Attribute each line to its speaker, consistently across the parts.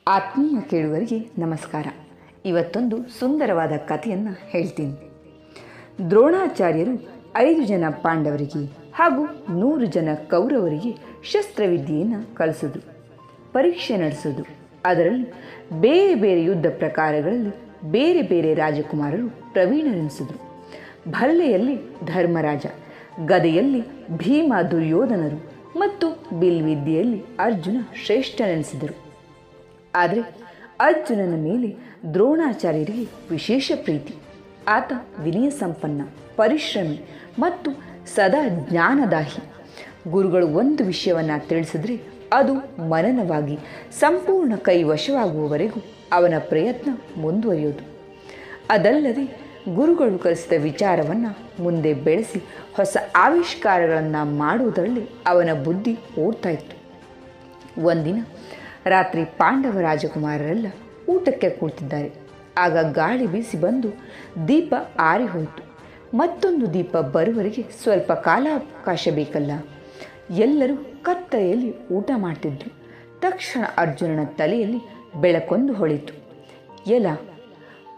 Speaker 1: ಆತ್ಮೀಯ ಕೇಳುಗರಿಗೆ ನಮಸ್ಕಾರ. ಇವತ್ತೊಂದು ಸುಂದರವಾದ ಕಥೆಯನ್ನು ಹೇಳ್ತೀನಿ. ದ್ರೋಣಾಚಾರ್ಯರು 5 ಜನ ಪಾಂಡವರಿಗೆ ಹಾಗೂ 100 ಜನ ಕೌರವರಿಗೆ ಶಸ್ತ್ರವಿದ್ಯೆಯನ್ನು ಕಲಿಸಿದ್ರು, ಪರೀಕ್ಷೆ ನಡೆಸಿದ್ರು. ಅದರಲ್ಲಿ ಬೇರೆ ಬೇರೆ ಯುದ್ಧ ಪ್ರಕಾರಗಳಲ್ಲಿ ಬೇರೆ ಬೇರೆ ರಾಜಕುಮಾರರು ಪ್ರವೀಣರೆನಿಸಿದರು. ಭಲ್ಲೆಯಲ್ಲಿ ಧರ್ಮರಾಜ, ಗದೆಯಲ್ಲಿ ಭೀಮ ದುರ್ಯೋಧನರು ಮತ್ತು ಬಿಲ್ವಿದ್ಯೆಯಲ್ಲಿ ಅರ್ಜುನ ಶ್ರೇಷ್ಠನೆನಿಸಿದರು. ಆದರೆ ಅರ್ಜುನನ ಮೇಲೆ ದ್ರೋಣಾಚಾರ್ಯರಿಗೆ ವಿಶೇಷ ಪ್ರೀತಿ. ಆತ ವಿನಯ ಸಂಪನ್ನ, ಪರಿಶ್ರಮಿ ಮತ್ತು ಸದಾ ಜ್ಞಾನದಾಹಿ. ಗುರುಗಳು ಒಂದು ವಿಷಯವನ್ನು ತಿಳಿಸಿದ್ರೆ ಅದು ಮನನವಾಗಿ ಸಂಪೂರ್ಣ ಕೈವಶವಾಗುವವರೆಗೂ ಅವನ ಪ್ರಯತ್ನ ಮುಂದುವರಿಯೋದು. ಅದಲ್ಲದೆ ಗುರುಗಳು ಕಲಿಸಿದ ವಿಚಾರವನ್ನು ಮುಂದೆ ಬೆಳೆಸಿ ಹೊಸ ಆವಿಷ್ಕಾರಗಳನ್ನು ಮಾಡುವುದರಲ್ಲಿ ಅವನ ಬುದ್ಧಿ ಓಡ್ತಾ ಇತ್ತು. ಒಂದಿನ ರಾತ್ರಿ ಪಾಂಡವ ರಾಜಕುಮಾರರೆಲ್ಲ ಊಟಕ್ಕೆ ಕೂತಿದ್ದಾರೆ. ಆಗ ಗಾಳಿ ಬೀಸಿ ಬಂದು ದೀಪ ಆರಿ ಹೋಯಿತು. ಮತ್ತೊಂದು ದೀಪ ಬರುವವರೆಗೆ ಸ್ವಲ್ಪ ಕಾಲಾವಕಾಶ ಬೇಕಲ್ಲ. ಎಲ್ಲರೂ ಕತ್ತಲೆಯಲ್ಲಿ ಊಟ ಮಾಡ್ತಿದ್ರು. ತಕ್ಷಣ ಅರ್ಜುನನ ತಲೆಯಲ್ಲಿ ಬೆಳಕೊಂದು ಹೊಳಿತು. ಎಲ,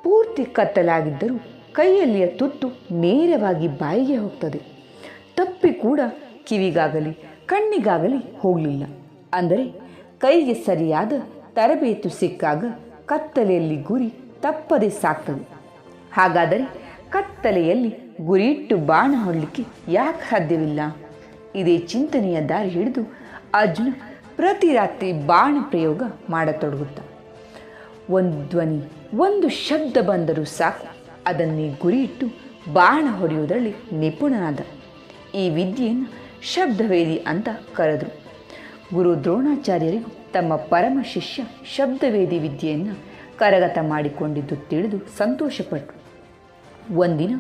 Speaker 1: ಪೂರ್ತಿ ಕತ್ತಲಾಗಿದ್ದರೂ ಕೈಯಲ್ಲಿಯ ತುತ್ತು ನೇರವಾಗಿ ಬಾಯಿಗೆ ಹೋಗ್ತದೆ. ತಪ್ಪಿ ಕೂಡ ಕಿವಿಗಾಗಲಿ ಕಣ್ಣಿಗಾಗಲಿ ಹೋಗಲಿಲ್ಲ. ಅಂದರೆ ಕೈಗೆ ಸರಿಯಾದ ತರಬೇತು ಸಿಕ್ಕಾಗ ಕತ್ತಲೆಯಲ್ಲಿ ಗುರಿ ತಪ್ಪದೆ ಸಾಕ್ತದೆ. ಹಾಗಾದರೆ ಕತ್ತಲೆಯಲ್ಲಿ ಗುರಿಯಿಟ್ಟು ಬಾಣ ಹೊಡಲಿಕ್ಕೆ ಯಾಕೆ ಸಾಧ್ಯವಿಲ್ಲ? ಇದೇ ಚಿಂತನೆಯ ದಾರಿ ಹಿಡಿದು ಅರ್ಜುನ ಪ್ರತಿ ರಾತ್ರಿ ಬಾಣ ಪ್ರಯೋಗ ಮಾಡತೊಡಗುತ್ತ. ಒಂದು ಧ್ವನಿ, ಒಂದು ಶಬ್ದ ಬಂದರೂ ಸಾಕು, ಅದನ್ನೇ ಗುರಿಯಿಟ್ಟು ಬಾಣ ಹೊಡೆಯುವುದರಲ್ಲಿ ನಿಪುಣನಾದ. ಈ ವಿದ್ಯೆಯನ್ನು ಶಬ್ದವೇದಿ ಅಂತ ಕರೆದರು. ಗುರು ದ್ರೋಣಾಚಾರ್ಯರಿಗೂ ತಮ್ಮ ಪರಮ ಶಿಷ್ಯ ಶಬ್ದವೇದಿ ವಿದ್ಯೆಯನ್ನು ಕರಗತ ಮಾಡಿಕೊಂಡಿದ್ದು ತಿಳಿದು ಸಂತೋಷಪಟ್ಟರು. ಒಂದಿನ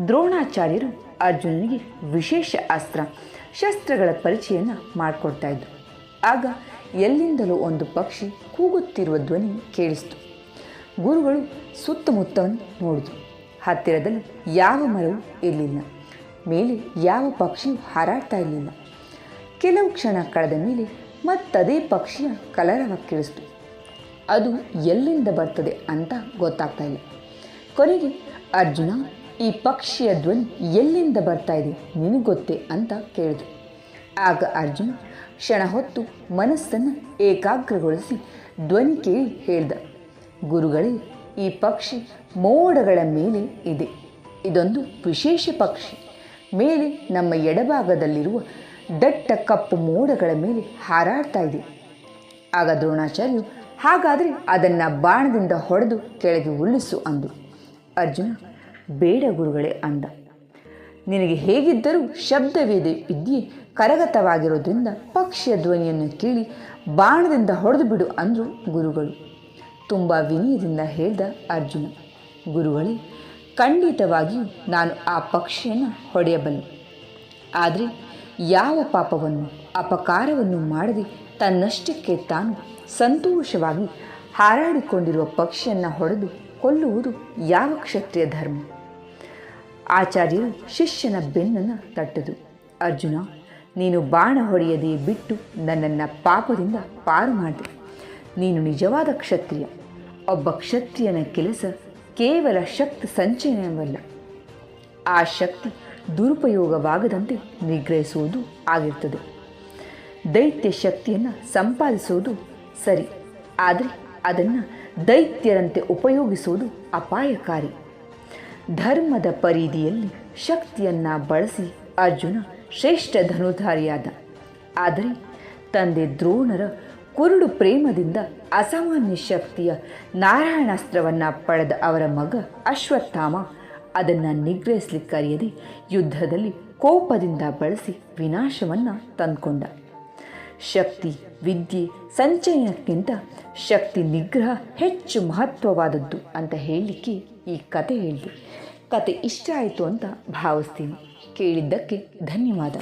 Speaker 1: ದ್ರೋಣಾಚಾರ್ಯರು ಅರ್ಜುನನಿಗೆ ವಿಶೇಷ ಅಸ್ತ್ರ ಶಸ್ತ್ರಗಳ ಪರಿಚಯನ ಮಾಡಿಕೊಡ್ತಾ ಇದ್ದರು. ಆಗ ಎಲ್ಲಿಂದಲೂ ಒಂದು ಪಕ್ಷಿ ಕೂಗುತ್ತಿರುವ ಧ್ವನಿ ಕೇಳಿಸಿತು. ಗುರುಗಳು ಸುತ್ತಮುತ್ತವನ್ನು ನೋಡಿದರು. ಹತ್ತಿರದಲ್ಲಿ ಯಾವ ಮರವೂ ಇರಲಿಲ್ಲ. ಮೇಲೆ ಯಾವ ಪಕ್ಷಿಯೂ ಹಾರಾಡ್ತಾ ಇರಲಿಲ್ಲ. ಕೆಲವು ಕ್ಷಣ ಕಳೆದ ಮೇಲೆ ಮತ್ತದೇ ಪಕ್ಷಿಯ ಕಲರವ ಕೇಳಿಸ್ತು. ಅದು ಎಲ್ಲಿಂದ ಬರ್ತದೆ ಅಂತ ಗೊತ್ತಾಗ್ತಾ ಇಲ್ಲ. ಕೊನೆಗೆ ಅರ್ಜುನ, ಈ ಪಕ್ಷಿಯ ಧ್ವನಿ ಎಲ್ಲಿಂದ ಬರ್ತಾ ಇದೆ ನಿನಗೆ ಗೊತ್ತೇ ಅಂತ ಕೇಳಿದ್ರು. ಆಗ ಅರ್ಜುನ ಕ್ಷಣ ಹೊತ್ತು ಮನಸ್ಸನ್ನು ಏಕಾಗ್ರಗೊಳಿಸಿ ಧ್ವನಿ ಕೇಳಿ ಹೇಳ್ದ, ಗುರುಗಳೇ, ಈ ಪಕ್ಷಿ ಮೋಡಗಳ ಮೇಲೆ ಇದೆ. ಇದೊಂದು ವಿಶೇಷ ಪಕ್ಷಿ. ಮೇಲೆ ನಮ್ಮ ಎಡಭಾಗದಲ್ಲಿರುವ ದಟ್ಟ ಕಪ್ಪು ಮೋಡಗಳ ಮೇಲೆ ಹಾರಾಡ್ತಾ ಇದೆ. ಆಗ ದ್ರೋಣಾಚಾರ್ಯರು, ಹಾಗಾದರೆ ಅದನ್ನು ಬಾಣದಿಂದ ಹೊಡೆದು ಕೆಳಗೆ ಉರುಳಿಸು ಅಂದರು. ಅರ್ಜುನ, ಬೇಡ ಗುರುಗಳೇ ಅಂದ. ನಿನಗೆ ಹೇಗಿದ್ದರೂ ಶಬ್ದವೇದ ವಿದ್ಯೆ ಕರಗತವಾಗಿರೋದ್ರಿಂದ ಪಕ್ಷಿಯ ಧ್ವನಿಯನ್ನು ಕೇಳಿ ಬಾಣದಿಂದ ಹೊಡೆದು ಬಿಡು ಅಂದರು ಗುರುಗಳು. ತುಂಬ ವಿನಯದಿಂದ ಹೇಳ್ದ ಅರ್ಜುನ, ಗುರುಗಳೇ, ಖಂಡಿತವಾಗಿಯೂ ನಾನು ಆ ಪಕ್ಷಿಯನ್ನು ಹೊಡೆಯಬಲ್ಲೆ. ಆದರೆ ಯಾವ ಪಾಪವನ್ನು ಅಪಕಾರವನ್ನು ಮಾಡದೆ ತನ್ನಷ್ಟಕ್ಕೆ ತಾನು ಸಂತೋಷವಾಗಿ ಹಾರಾಡಿಕೊಂಡಿರುವ ಪಕ್ಷಿಯನ್ನು ಹೊಡೆದು ಕೊಲ್ಲುವುದು ಯಾವ ಕ್ಷತ್ರಿಯ ಧರ್ಮ? ಆಚಾರ್ಯರು ಶಿಷ್ಯನ ಬೆನ್ನನ್ನು ತಟ್ಟಿದರು. ಅರ್ಜುನ, ನೀನು ಬಾಣ ಹೊಡೆಯದೆ ಬಿಟ್ಟು ನನ್ನನ್ನು ಪಾಪದಿಂದ ಪಾರು ಮಾಡಿದೆ. ನೀನು ನಿಜವಾದ ಕ್ಷತ್ರಿಯ. ಒಬ್ಬ ಕ್ಷತ್ರಿಯನ ಕೆಲಸ ಕೇವಲ ಶಕ್ತಿ ಸಂಚಯನವಲ್ಲ, ಆ ಶಕ್ತಿ ದುರುಪಯೋಗವಾಗದಂತೆ ನಿಗ್ರಹಿಸುವುದು ಆಗಿರ್ತದೆ. ದೈತ್ಯ ಶಕ್ತಿಯನ್ನು ಸಂಪಾದಿಸುವುದು ಸರಿ, ಆದರೆ ಅದನ್ನು ದೈತ್ಯರಂತೆ ಉಪಯೋಗಿಸುವುದು ಅಪಾಯಕಾರಿ. ಧರ್ಮದ ಪರಿಧಿಯಲ್ಲಿ ಶಕ್ತಿಯನ್ನು ಬಳಸಿ ಅರ್ಜುನ ಶ್ರೇಷ್ಠ ಧನುಧಾರಿಯಾದ. ಆದರೆ ತಂದೆ ದ್ರೋಣರ ಕುರುಡು ಪ್ರೇಮದಿಂದ ಅಸಾಮಾನ್ಯ ಶಕ್ತಿಯ ನಾರಾಯಣಾಸ್ತ್ರವನ್ನು ಪಡೆದ ಅವರ ಮಗ ಅಶ್ವತ್ಥಾಮ ಅದನ್ನು ನಿಗ್ರಹಿಸಲಿಕ್ಕರಿಯದೆ ಯುದ್ಧದಲ್ಲಿ ಕೋಪದಿಂದ ಬಳಸಿ ವಿನಾಶವನ್ನು ತಂದುಕೊಂಡ. ಶಕ್ತಿ ವಿದ್ಯೆ ಸಂಚಯನಕ್ಕಿಂತ ಶಕ್ತಿ ನಿಗ್ರಹ ಹೆಚ್ಚು ಮಹತ್ವವಾದದ್ದು ಅಂತ ಹೇಳಲಿಕ್ಕೆ ಈ ಕತೆ ಹೇಳಿದೆ. ಕತೆ ಇಷ್ಟ ಆಯಿತು ಅಂತ ಭಾವಿಸ್ತೀನಿ. ಕೇಳಿದ್ದಕ್ಕೆ ಧನ್ಯವಾದ.